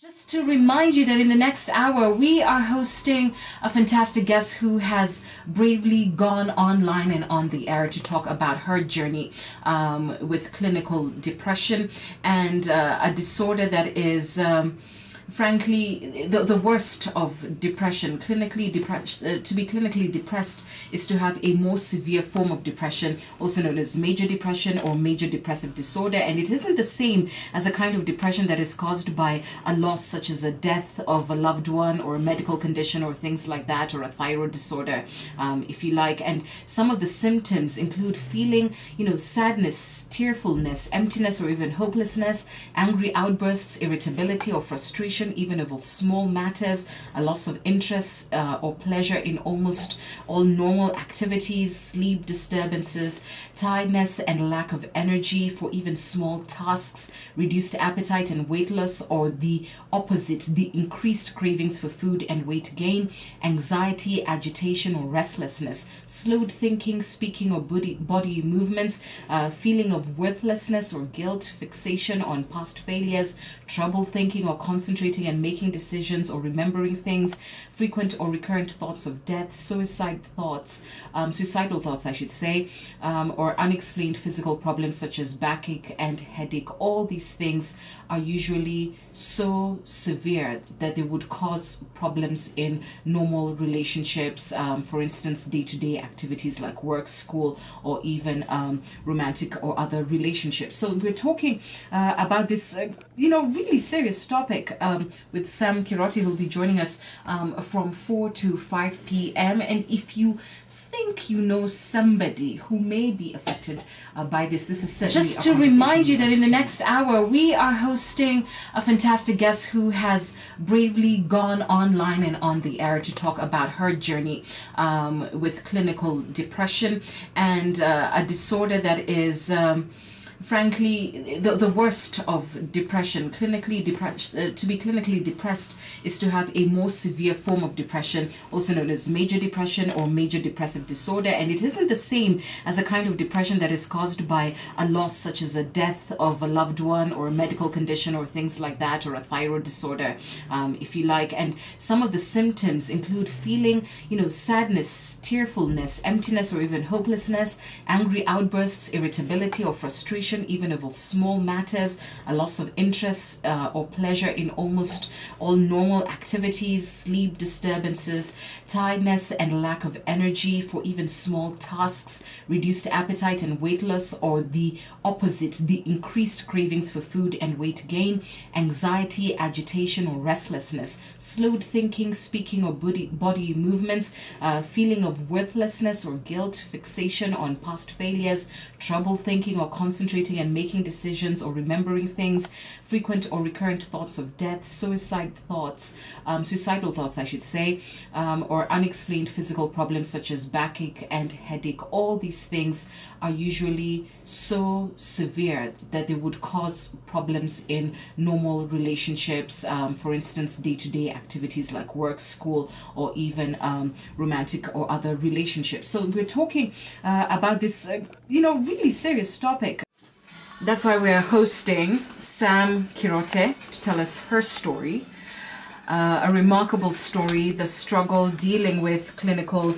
Just to remind you that in the next hour, we are hosting a fantastic guest who has bravely gone online and on the air to talk about her journey with clinical depression and a disorder that is frankly the worst of depression. Clinically depressed, to be clinically depressed is to have a more severe form of depression, also known as major depression or major depressive disorder, and it isn't the same as a kind of depression that is caused by a loss such as a death of a loved one or a medical condition or things like that, or a thyroid disorder, if you like. And some of the symptoms include feeling, sadness, tearfulness, emptiness, or even hopelessness, angry outbursts, irritability or frustration, even over small matters, a loss of interest or pleasure in almost all normal activities, sleep disturbances, tiredness and lack of energy for even small tasks, reduced appetite and weight loss, or the opposite, the increased cravings for food and weight gain, anxiety, agitation or restlessness, slowed thinking, speaking or body movements, feeling of worthlessness or guilt, fixation on past failures, trouble thinking or concentrating and making decisions or remembering things, frequent or recurrent thoughts of death, suicidal thoughts, I should say, or unexplained physical problems such as backache and headache. All these things are usually so severe that they would cause problems in normal relationships, for instance, day-to-day activities like work, school, or even romantic or other relationships. So we're talking about this, really serious topic with Sam Kirote, who'll be joining us from 4 to 5 p.m. And if you think you know somebody who may be affected by this is certainly just to remind you that in the next hour we are hosting a fantastic guest who has bravely gone online and on the air to talk about her journey with clinical depression and a disorder that is frankly the worst of depression. Clinically depressed, to be clinically depressed is to have a more severe form of depression, also known as major depression or major depressive disorder, and it isn't the same as a kind of depression that is caused by a loss such as a death of a loved one or a medical condition or things like that, or a thyroid disorder, if you like. And some of the symptoms include feeling, sadness, tearfulness, emptiness, or even hopelessness, angry outbursts, irritability or frustration even over small matters, a loss of interest or pleasure in almost all normal activities, sleep disturbances, tiredness and lack of energy for even small tasks, reduced appetite and weight loss, or the opposite, the increased cravings for food and weight gain, anxiety, agitation or restlessness, slowed thinking, speaking or body movements, feeling of worthlessness or guilt, fixation on past failures, trouble thinking or concentrating and making decisions or remembering things, frequent or recurrent thoughts of death, suicidal thoughts, I should say, or unexplained physical problems such as backache and headache. All these things are usually so severe that they would cause problems in normal relationships, for instance, day-to-day activities like work, school, or even romantic or other relationships. So we're talking about this, really serious topic. That's why we're hosting Sam Kirote to tell us her story, a remarkable story, the struggle dealing with clinical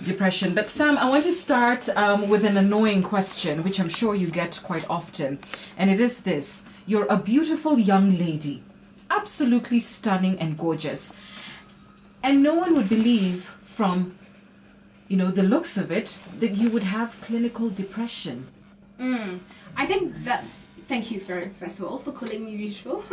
depression. But Sam, I want to start with an annoying question, which I'm sure you get quite often, and it is this: you're a beautiful young lady, absolutely stunning and gorgeous, and no one would believe from, the looks of it that you would have clinical depression. I think that's, thank you first of all for calling me beautiful.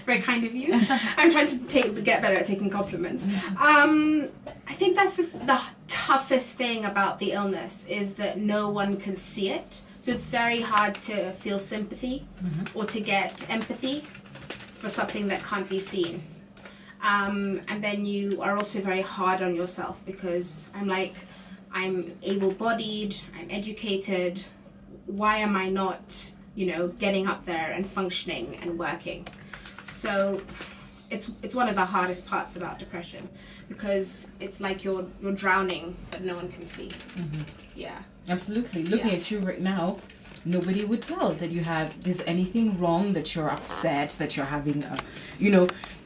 Very kind of you. I'm trying to get better at taking compliments. I think that's the toughest thing about the illness, is that no one can see it. So it's very hard to feel sympathy or to get empathy for something that can't be seen. And then you are also very hard on yourself, because I'm able-bodied, I'm educated. Why am I not, getting up there and functioning and working? So it's one of the hardest parts about depression, because it's like you're drowning but no one can see. Yeah, absolutely. Looking at you right now, nobody would tell that there's anything wrong, that you're upset, that you're having a,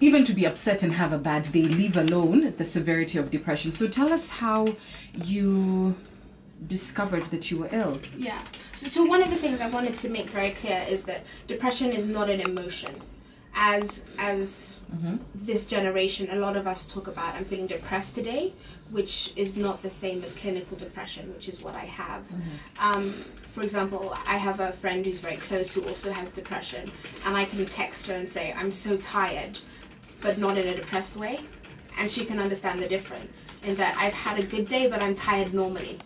even to be upset and have a bad day, leave alone the severity of depression. So tell us how you discovered that you were ill. Yeah. So one of the things I wanted to make very clear is that depression is not an emotion. As this generation, a lot of us talk about, I'm feeling depressed today, which is not the same as clinical depression, which is what I have. For example, I have a friend who's very close who also has depression, and I can text her and say, I'm so tired, but not in a depressed way. And she can understand the difference in that I've had a good day, but I'm tired normally.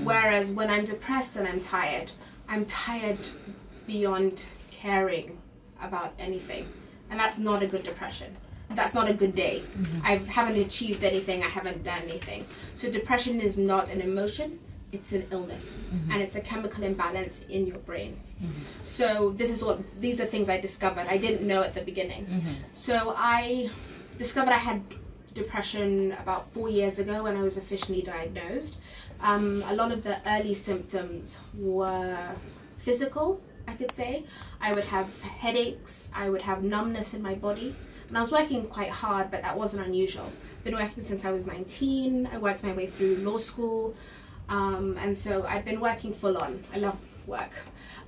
Whereas when I'm depressed and I'm tired beyond caring about anything, and that's not a good depression. That's not a good day. I haven't achieved anything, I haven't done anything. So depression is not an emotion, it's an illness, and it's a chemical imbalance in your brain. So these are things I discovered. I didn't know at the beginning. So I discovered I had depression about 4 years ago when I was officially diagnosed. A lot of the early symptoms were physical, I could say. I would have headaches, I would have numbness in my body, and I was working quite hard, but that wasn't unusual. Been working since I was 19, I worked my way through law school, and so I've been working full on. I love work.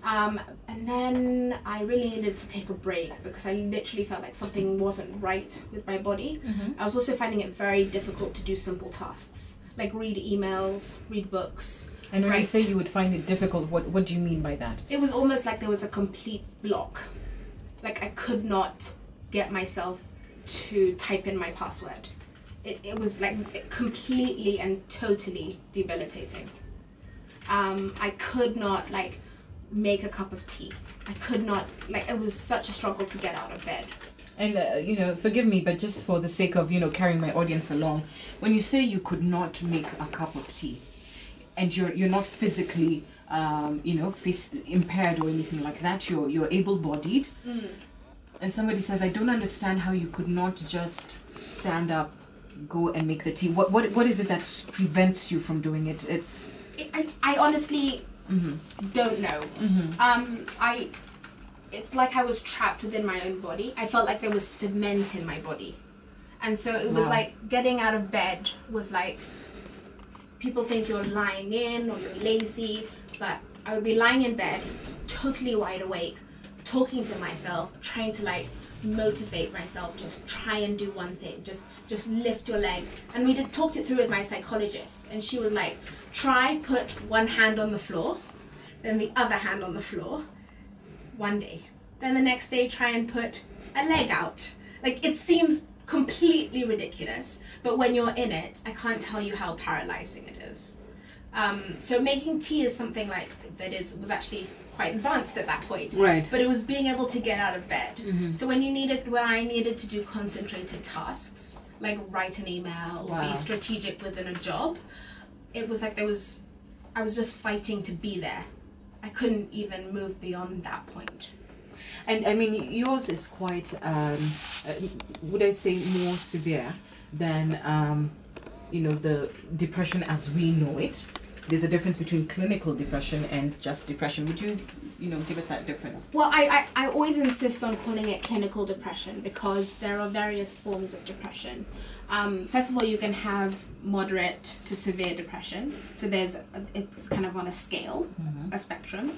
And then I really needed to take a break because I literally felt like something wasn't right with my body. I was also finding it very difficult to do simple tasks, like read emails, read books. And when you say you would find it difficult, what do you mean by that? It was almost like there was a complete block. Like I could not get myself to type in my password. It was like completely and totally debilitating. I could not like make a cup of tea. I could not, like, it was such a struggle to get out of bed. And forgive me, but just for the sake of carrying my audience along, when you say you could not make a cup of tea, and you're not physically impaired or anything like that, you're able-bodied, and somebody says, I don't understand how you could not just stand up, go and make the tea. What is it that prevents you from doing it? I honestly don't know. It's like I was trapped within my own body. I felt like there was cement in my body. And so it was like getting out of bed was like, people think you're lying in or you're lazy, but I would be lying in bed, totally wide awake, talking to myself, trying to like motivate myself, just try and do one thing, just lift your leg. And we talked it through with my psychologist, and she was like, try put one hand on the floor, then the other hand on the floor, one day. Then the next day try and put a leg out. Like, it seems completely ridiculous, but when you're in it, I can't tell you how paralyzing it is. So making tea is something like was actually quite advanced at that point. Right. But it was being able to get out of bed. So when I needed to do concentrated tasks, like write an email or be strategic within a job, it was like I was just fighting to be there. I couldn't even move beyond that point. And I mean, yours is quite, would I say, more severe than, the depression as we know it. There's a difference between clinical depression and just depression. Would you, give us that difference? Well, I always insist on calling it clinical depression because there are various forms of depression. First of all, you can have moderate to severe depression. So it's kind of on a scale, a spectrum.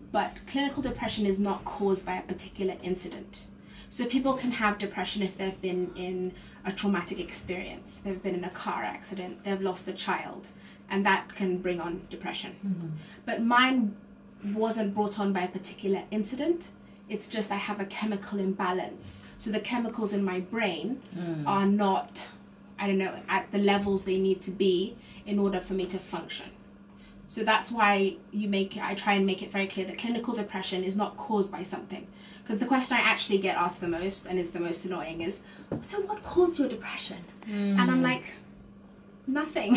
But clinical depression is not caused by a particular incident. So people can have depression if they've been in a traumatic experience, they've been in a car accident, they've lost a child, and that can bring on depression. But mine wasn't brought on by a particular incident. It's just I have a chemical imbalance. So the chemicals in my brain are not, at the levels they need to be in order for me to function. So that's why I try and make it very clear that clinical depression is not caused by something. Because the question I actually get asked the most and is the most annoying is, so what caused your depression? And I'm like, nothing.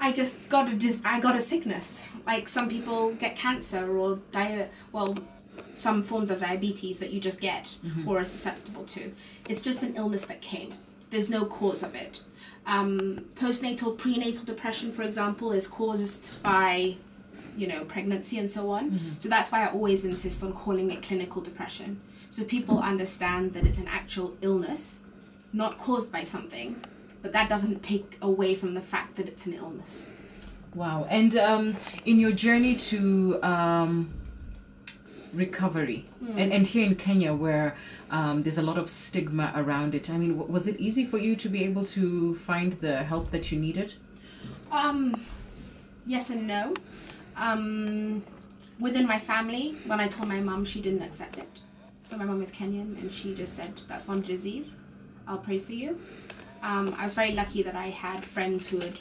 I just got a sickness. Like some people get cancer or some forms of diabetes that you just get or are susceptible to. It's just an illness that came. There's no cause of it. Postnatal, prenatal depression, for example, is caused by, pregnancy and so on. So that's why I always insist on calling it clinical depression. so people understand that it's an actual illness, not caused by something, but that doesn't take away from the fact that it's an illness. Wow. And in your journey to recovery, and here in Kenya where there's a lot of stigma around it, I mean, was it easy for you to be able to find the help that you needed? Yes and no. Within my family, when I told my mum, she didn't accept it. So my mum is Kenyan, and she just said, that's not a disease. I'll pray for you. I was very lucky that I had friends who had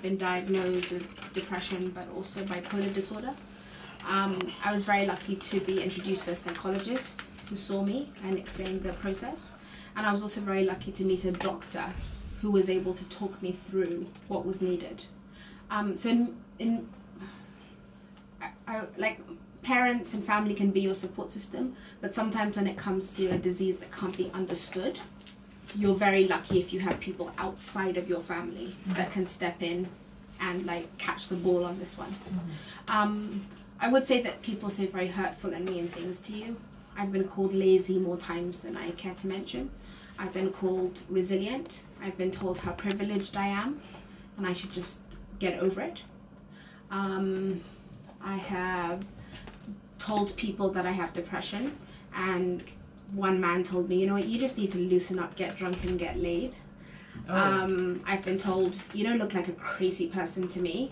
been diagnosed with depression, but also bipolar disorder. I was very lucky to be introduced to a psychologist who saw me and explained the process. And I was also very lucky to meet a doctor who was able to talk me through what was needed. So like parents and family can be your support system, but sometimes when it comes to a disease that can't be understood, you're very lucky if you have people outside of your family that can step in and like catch the ball on this one. I would say that people say very hurtful and mean things to you. I've been called lazy more times than I care to mention. I've been called resilient. I've been told how privileged I am and I should just get over it. I have told people that I have depression, and one man told me, you know what, you just need to loosen up, get drunk and get laid. I've been told, you don't look like a crazy person to me.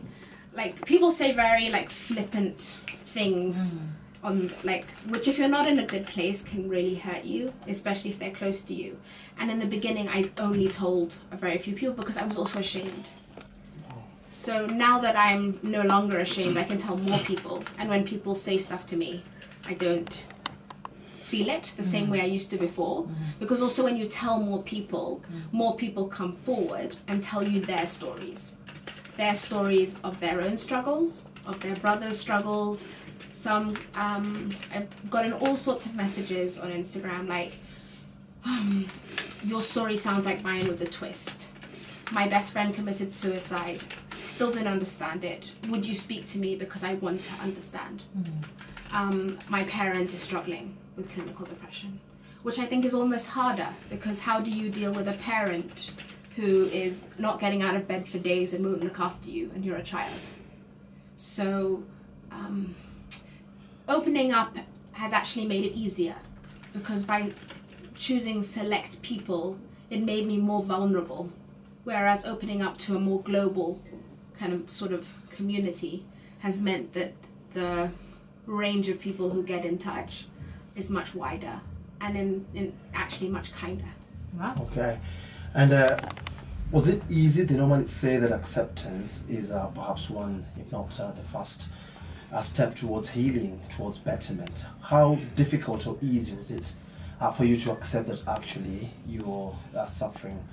Like, people say very like flippant things on like, which if you're not in a good place can really hurt you, especially if they're close to you. And in the beginning I only told a very few people because I was also ashamed. So now that I'm no longer ashamed, I can tell more people. And when people say stuff to me, I don't feel it the same way I used to before. Because also when you tell more people come forward and tell you their stories. Their stories of their own struggles, of their brother's struggles. Some, I've gotten all sorts of messages on Instagram like, your story sounds like mine with a twist. My best friend committed suicide. Still didn't understand it. Would you speak to me because I want to understand? My parent is struggling with clinical depression, which I think is almost harder because how do you deal with a parent who is not getting out of bed for days and won't look after you and you're a child? So opening up has actually made it easier because by choosing select people, it made me more vulnerable. Whereas opening up to a more global kind of sort of community has meant that the range of people who get in touch is much wider and in actually much kinder. Wow. Okay. And was it easy? They normally say that acceptance is perhaps one, if not the first step towards healing, towards betterment. How difficult or easy was it for you to accept that actually you are suffering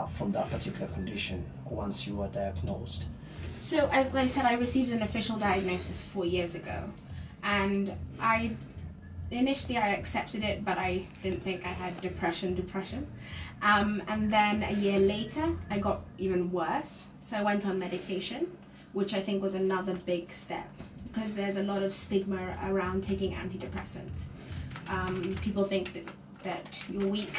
from that particular condition once you were diagnosed? So as I said, I received an official diagnosis 4 years ago, and initially I accepted it, but I didn't think I had depression. And then a year later, I got even worse. So I went on medication, which I think was another big step because there's a lot of stigma around taking antidepressants. People think that you're weak.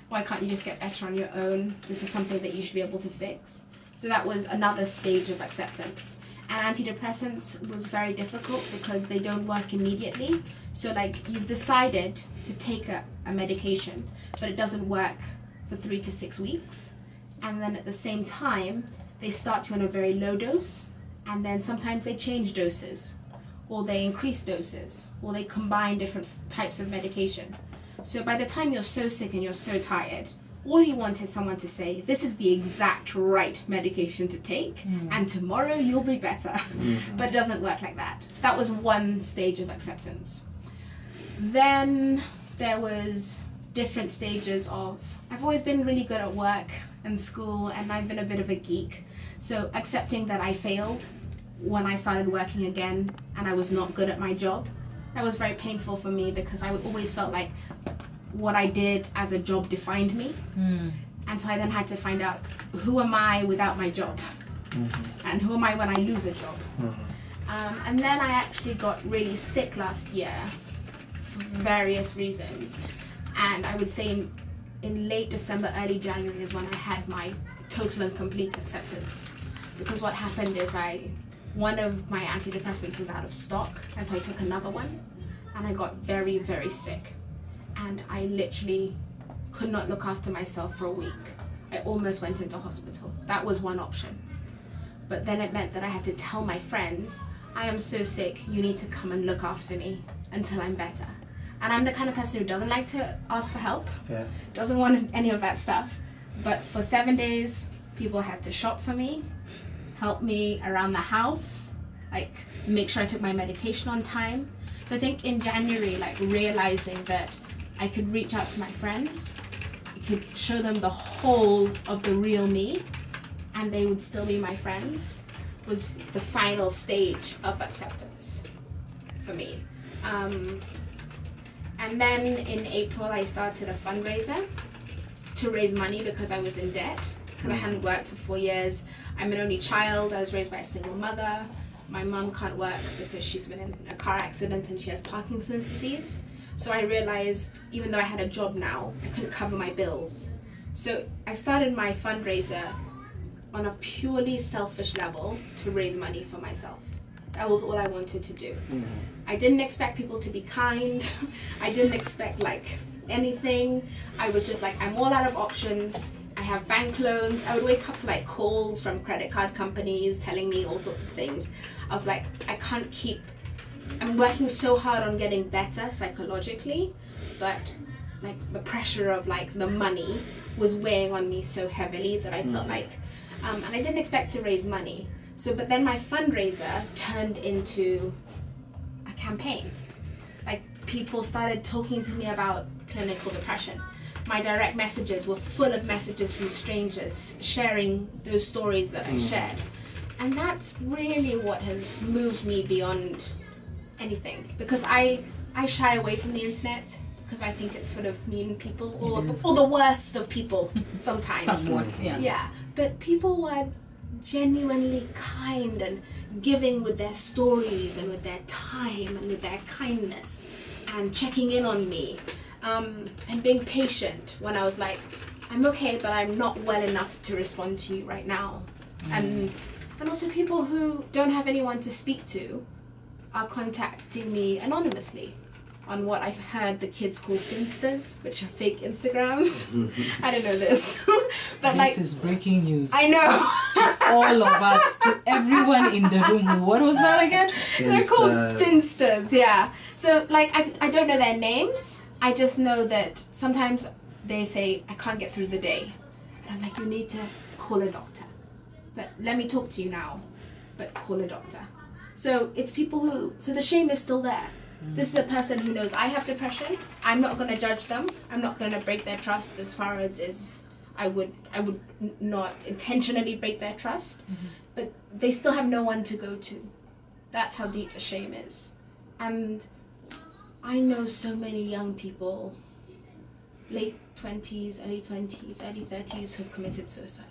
Why can't you just get better on your own? This is something that you should be able to fix. So that was another stage of acceptance. And antidepressants was very difficult because they don't work immediately. So like you've decided to take a medication, but it doesn't work for 3 to 6 weeks. And then at the same time, they start you on a very low dose. And then sometimes they change doses, or they increase doses, or they combine different types of medication. So by the time you're so sick and you're so tired, all you want is someone to say, this is the exact right medication to take, and tomorrow you'll be better. But it doesn't work like that. So that was one stage of acceptance. Then there was different stages of, I've always been really good at work and school, and I've been a bit of a geek. So accepting that I failed when I started working again and I was not good at my job, that was very painful for me because I always felt like what I did as a job defined me. And so I then had to find out, who am I without my job? And who am I when I lose a job? And then I actually got really sick last year for various reasons. And I would say in late December, early January is when I had my total and complete acceptance. Because what happened is one of my antidepressants was out of stock, and so I took another one, and I got very, very sick. And I literally could not look after myself for a week. I almost went into hospital. That was one option. But then it meant that I had to tell my friends, I am so sick, you need to come and look after me until I'm better. And I'm the kind of person who doesn't like to ask for help, doesn't want any of that stuff. But for 7 days, people had to shop for me, help me around the house, like make sure I took my medication on time. So I think in January, like realizing that I could reach out to my friends, I could show them the whole of the real me, and they would still be my friends, was the final stage of acceptance for me. And then in April, I started a fundraiser to raise money because I was in debt, because I hadn't worked for 4 years. I'm an only child. I was raised by a single mother. My mum can't work because she's been in a car accident and she has Parkinson's disease. So I realized, even though I had a job now, I couldn't cover my bills. So I started my fundraiser on a purely selfish level to raise money for myself. That was all I wanted to do. I didn't expect people to be kind. I didn't expect like anything. I was just like, I'm all out of options. I have bank loans. I would wake up to like calls from credit card companies telling me all sorts of things. I was like, I can't keep, I'm working so hard on getting better psychologically, but like the pressure of like the money was weighing on me so heavily that I felt like, and I didn't expect to raise money. So, but then my fundraiser turned into a campaign. Like people started talking to me about clinical depression. My direct messages were full of messages from strangers sharing those stories that I shared. And that's really what has moved me beyond anything. Because I shy away from the internet because I think it's full of mean people, or the worst of people sometimes. Somewhat, yeah. Yeah, but people were genuinely kind and giving with their stories and with their time and with their kindness and checking in on me. And being patient when I was like, I'm okay, but I'm not well enough to respond to you right now. And also people who don't have anyone to speak to are contacting me anonymously on what I've heard the kids call Finsters, which are fake Instagrams. I don't know this. But this is breaking news. I know. To all of us, to everyone in the room. What was that again? They're called Finsters, yeah. So like I don't know their names. I just know that sometimes they say, I can't get through the day. And I'm like, you need to call a doctor. But let me talk to you now. But call a doctor. So it's people who, so the shame is still there. This is a person who knows I have depression. I'm not going to judge them. I'm not going to break their trust as far as I would not intentionally break their trust. But they still have no one to go to. That's how deep the shame is. And I know so many young people, late 20s, early 20s, early 30s, who've committed suicide.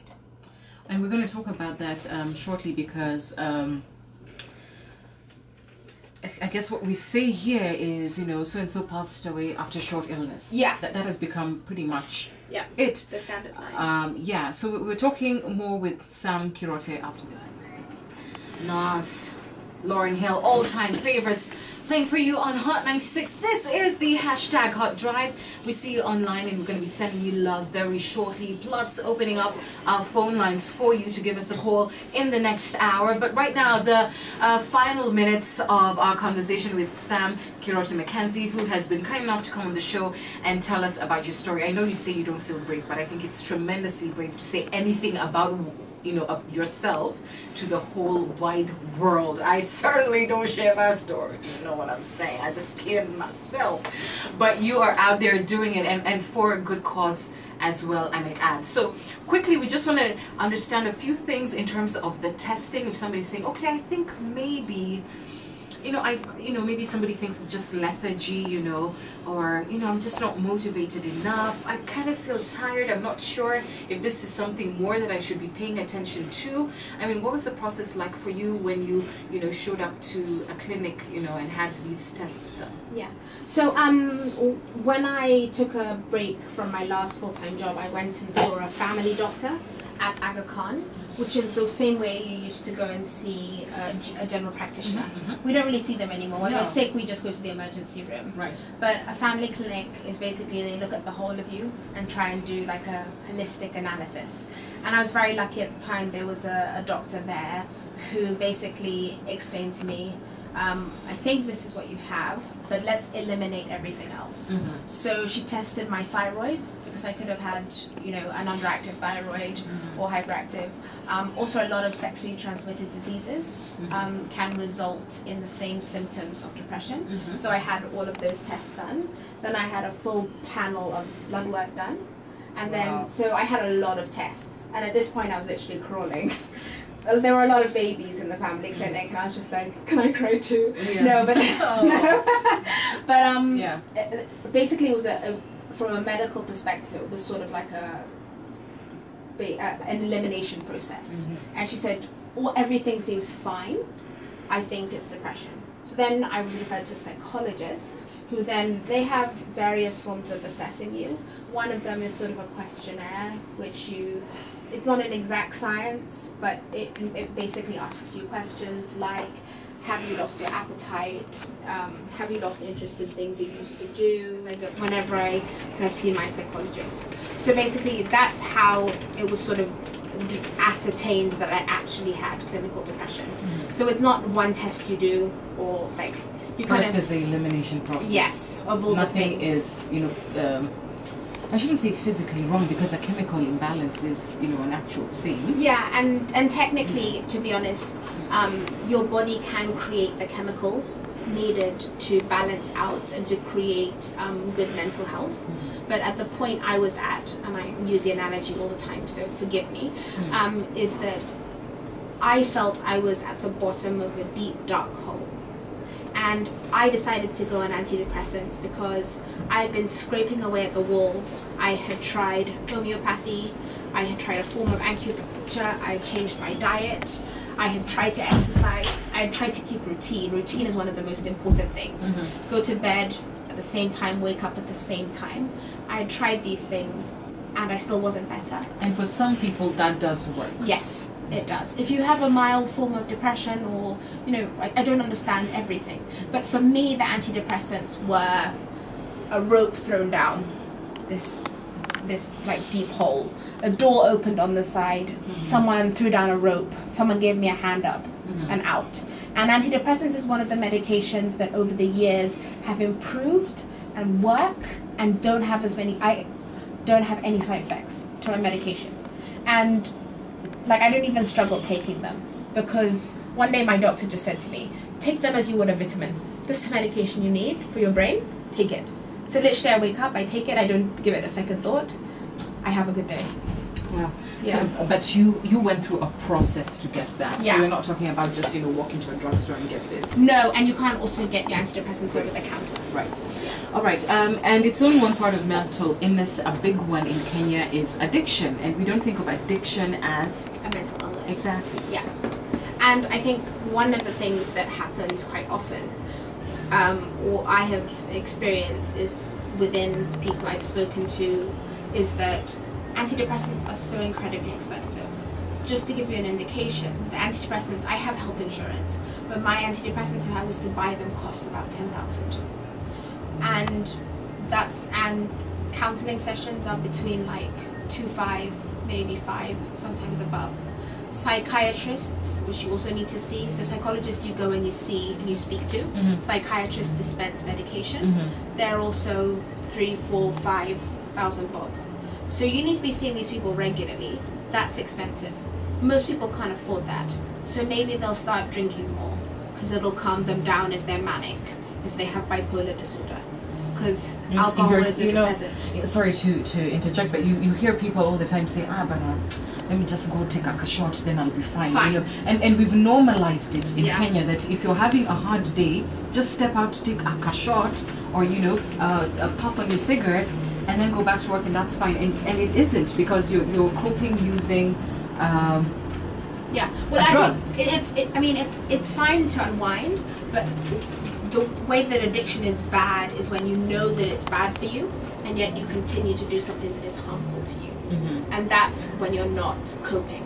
And we're going to talk about that shortly, because I guess what we say here is, you know, so-and-so passed away after short illness. Yeah. That has become pretty much it. The standard line. Yeah, so we're talking more with Sam Kirote after this. Nas, Lauryn Hill, all-time favorites, playing for you on Hot 96. This is the hashtag Hot Drive. We see you online, and we're going to be sending you love very shortly, plus opening up our phone lines for you to give us a call in the next hour. But right now, the final minutes of our conversation with Sam Kirote Mackenzie, who has been kind enough to come on the show and tell us about your story. I know you say you don't feel brave, but I think it's tremendously brave to say anything about, you know, of yourself to the whole wide world. I certainly don't share my story, you know what I'm saying. I just keep it myself. But you are out there doing it, and for a good cause as well, I may add. So quickly, we just want to understand a few things in terms of the testing. If somebody's saying, okay, I think maybe maybe somebody thinks it's just lethargy, or, I'm just not motivated enough. I kind of feel tired. I'm not sure if this is something more that I should be paying attention to. I mean, what was the process like for you when you, showed up to a clinic, and had these tests done? Yeah. So when I took a break from my last full-time job, I went and saw a family doctor at Aga Khan, which is the same way you used to go and see a general practitioner. We don't really see them anymore. When we're sick, we just go to the emergency room. Right. But a family clinic is basically they look at the whole of you and try and do like a holistic analysis. And I was very lucky at the time. There was a doctor there who basically explained to me, I think this is what you have, but let's eliminate everything else. So she tested my thyroid, because I could have had, an underactive thyroid or hyperactive. Also, a lot of sexually transmitted diseases can result in the same symptoms of depression. So I had all of those tests done. Then I had a full panel of blood work done. And then, so I had a lot of tests. And at this point, I was literally crawling. There were a lot of babies in the family clinic, and I was just like, "Can I cry too?" Yeah. No, but no. But basically, it was from a medical perspective, it was sort of like an elimination process. And she said, everything seems fine. I think it's depression. So then I was referred to a psychologist, who then, they have various forms of assessing you. One of them is sort of a questionnaire, which it's not an exact science, but it basically asks you questions like, have you lost your appetite? Have you lost interest in things you used to do? Whenever I kind of see my psychologist. So basically, that's how it was sort of ascertained that I actually had clinical depression. So it's not one test you do, or like you kind of. First is the elimination process. Yes, of all Nothing the things. is, I shouldn't say physically wrong, because a chemical imbalance is, an actual thing. Yeah, and technically, to be honest, your body can create the chemicals needed to balance out and to create good mental health. But at the point I was at, and I use the analogy all the time, so forgive me, is that I felt I was at the bottom of a deep, dark hole. And I decided to go on antidepressants because I had been scraping away at the walls. I had tried homeopathy, I had tried a form of acupuncture, I had changed my diet, I had tried to exercise, I had tried to keep routine. Routine is one of the most important things. Go to bed at the same time, wake up at the same time. I had tried these things and I still wasn't better. And for some people that does work. Yes. It does. If you have a mild form of depression, or, I don't understand everything. But for me, the antidepressants were a rope thrown down this like deep hole. A door opened on the side. Someone threw down a rope. Someone gave me a hand up and out. And antidepressants is one of the medications that over the years have improved and work and don't have any side effects to my medication. And I don't even struggle taking them, because one day my doctor just said to me, take them as you would a vitamin. This is medication you need for your brain, take it. So literally I wake up, I take it, I don't give it a second thought, I have a good day. Wow. Yeah. So, but you went through a process to get that. Yeah. So you're not talking about just, walk into a drugstore and get this. No, and you can't also get your antidepressants over the counter. Right. All right. And it's only one part of mental illness. A big one in Kenya is addiction. And we don't think of addiction as a mental illness. Exactly. Yeah. And I think one of the things that happens quite often, or I have experienced, is within people I've spoken to, is that antidepressants are so incredibly expensive. So just to give you an indication, the antidepressants, I have health insurance, but my antidepressants, if I was to buy them, cost about 10,000. And counseling sessions are between 2-5, maybe 5, sometimes above. Psychiatrists, which you also need to see, so psychologists you go and you see and you speak to. Psychiatrists dispense medication. They're also 3, 4, 5,000 bob. So you need to be seeing these people regularly. That's expensive. Most people can't afford that. So maybe they'll start drinking more, because it'll calm them down if they're manic, if they have bipolar disorder. Because alcohol is a present. Sorry to interject, but you hear people all the time say, but let me just go take a shot, then I'll be fine. Fine. You know? And we've normalized it in Yeah. Kenya that if you're having a hard day, just step out to take a shot, or a puff on your cigarette, and then go back to work, and that's fine. And it isn't, because you're coping using. Yeah. Well, A I drug. think it's fine to unwind, but the way that addiction is bad is when you know that it's bad for you, and yet you continue to do something that is harmful to you. And that's when you're not coping.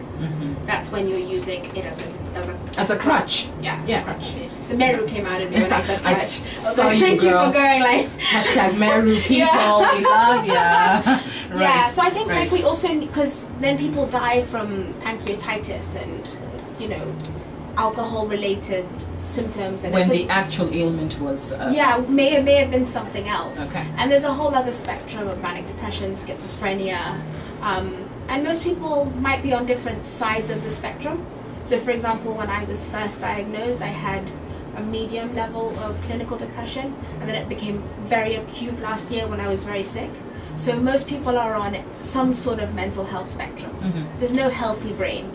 That's when you're using it as a crutch. Yeah, Yeah. as a crutch. The Meru came out of me when I said I crutch. saw you, thank you girl. for going like. Hashtag Meru people, we love ya. Right. Yeah, so I think Right. like we also, because then people die from pancreatitis and, alcohol-related symptoms, and When it's the actual ailment was. yeah, may have been something else. Okay. And there's a whole other spectrum of manic depression, schizophrenia, and most people might be on different sides of the spectrum. So, for example, when I was first diagnosed, I had a medium level of clinical depression, and then it became very acute last year when I was very sick. So most people are on some sort of mental health spectrum. There's no healthy brain,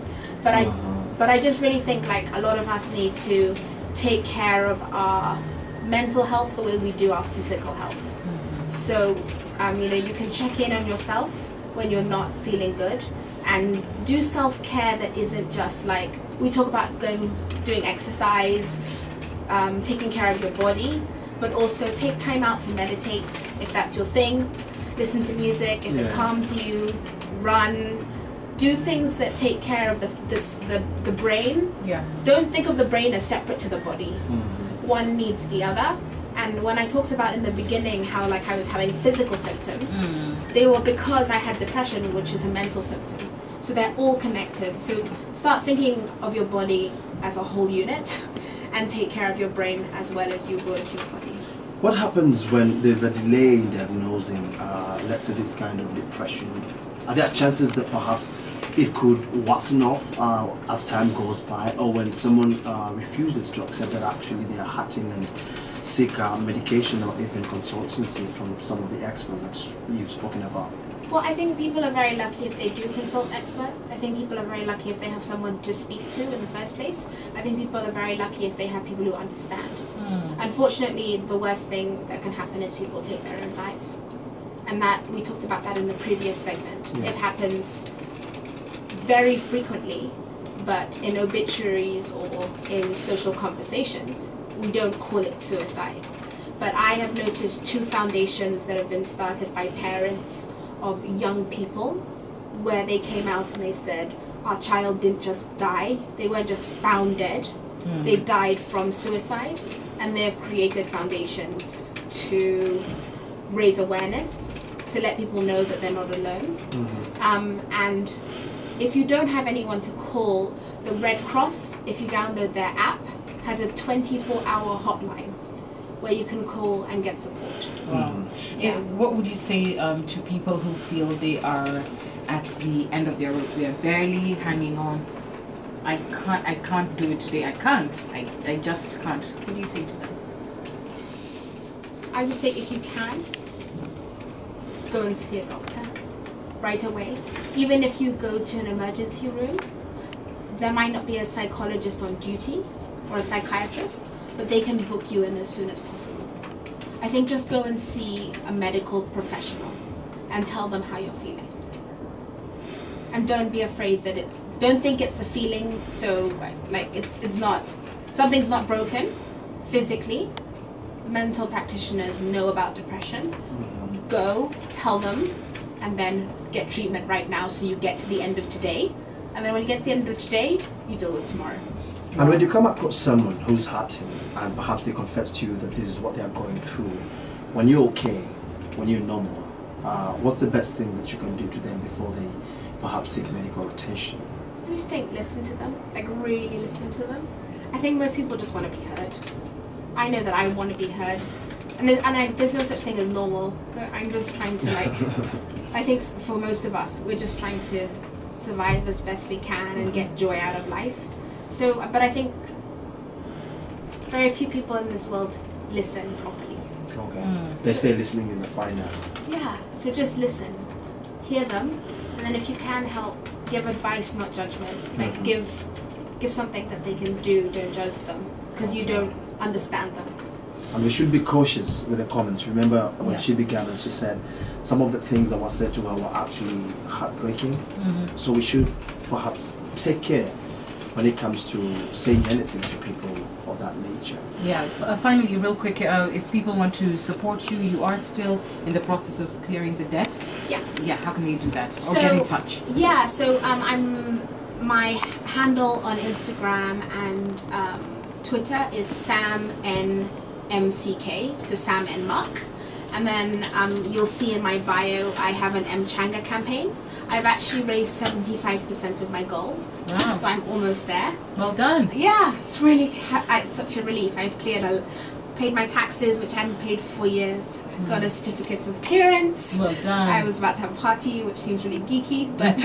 but I just really think like a lot of us need to take care of our mental health the way we do our physical health. So, you can check in on yourself when you're not feeling good, and do self-care that isn't just like, we talk about doing exercise, taking care of your body, but also take time out to meditate if that's your thing. Listen to music if it calms you. Run. Do things that take care of the brain. Yeah. Don't think of the brain as separate to the body. One needs the other. And when I talked about in the beginning how like I was having physical symptoms, they were because I had depression, which is a mental symptom. So they're all connected. So start thinking of your body as a whole unit, and take care of your brain as well as you would your body. What happens when there's a delay in diagnosing, let's say, this kind of depression? Are there chances that perhaps it could worsen off as time goes by, or when someone refuses to accept that actually they are hurting and seek medication or even consultancy from some of the experts that you've spoken about? Well, I think people are very lucky if they do consult experts. I think people are very lucky if they have someone to speak to in the first place. I think people are very lucky if they have people who understand. Unfortunately, the worst thing that can happen is people take their own lives. And that, we talked about that in the previous segment. Yeah. It happens very frequently, but in obituaries or in social conversations, we don't call it suicide. But I have noticed 2 foundations that have been started by parents of young people, where they came out and they said, our child didn't just die, they weren't just found dead, they died from suicide, and they have created foundations to raise awareness, to let people know that they're not alone. And if you don't have anyone to call, the Red Cross, if you download their app, has a 24-hour hotline where you can call and get support. Wow. Yeah. What would you say to people who feel they are at the end of their rope? They are barely hanging on. I can't do it today. I just can't. What do you say to them? I would say if you can, go and see a doctor right away. Even if you go to an emergency room, there might not be a psychologist on duty or a psychiatrist, but they can book you in as soon as possible. I think just go and see a medical professional and tell them how you're feeling. And don't be afraid that don't think it's a feeling, so like it's not, something's not broken physically. Mental practitioners know about depression. Go, tell them, and then get treatment right now so you get to the end of today. And then when you get to the end of today, you deal with tomorrow. And when you come across someone who's hurting, and perhaps they confess to you that this is what they are going through, when you're okay, when you're normal, what's the best thing that you can do to them before they perhaps seek medical attention? I just think listen to them, like really listen to them. I think most people just want to be heard. I know that I want to be heard, and there's no such thing as normal. I'm just trying to I think for most of us, we're just trying to survive as best we can and get joy out of life. So, but I think very few people in this world listen properly. Okay. They say listening is a fine art. Yeah, so just listen, hear them, and then if you can help give advice, not judgment. Like give something that they can do. Don't judge them because you don't understand them. And we should be cautious with the comments. Remember when Yeah. she began, and she said some of the things that were said to her were actually heartbreaking. So we should perhaps take care when it comes to saying anything to people of that nature. Yeah, finally, real quick, if people want to support you, you are still in the process of clearing the debt. Yeah. Yeah, how can they do that? Or get in touch? Yeah, so I'm my handle on Instagram and Twitter is SamNMCK, so Sam N Mark. And then you'll see in my bio I have an Mchanga campaign. I've actually raised 75% of my goal, Wow. so I'm almost there. Well done. Yeah, it's really it's such a relief. I've paid my taxes, which I hadn't paid for 4 years. Got a certificate of clearance. Well done. I was about to have a party, which seems really geeky, but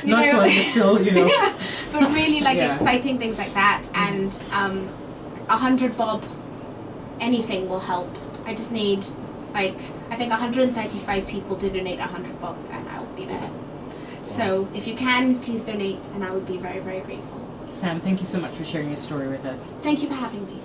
Not so, but still, you know. yeah, but really like Yeah. exciting things like that. And 100 bob, anything will help. I just need I think 135 people to donate 100 bob, and I will be there. So if you can, please donate, and I would be very, very grateful. Sam, thank you so much for sharing your story with us. Thank you for having me.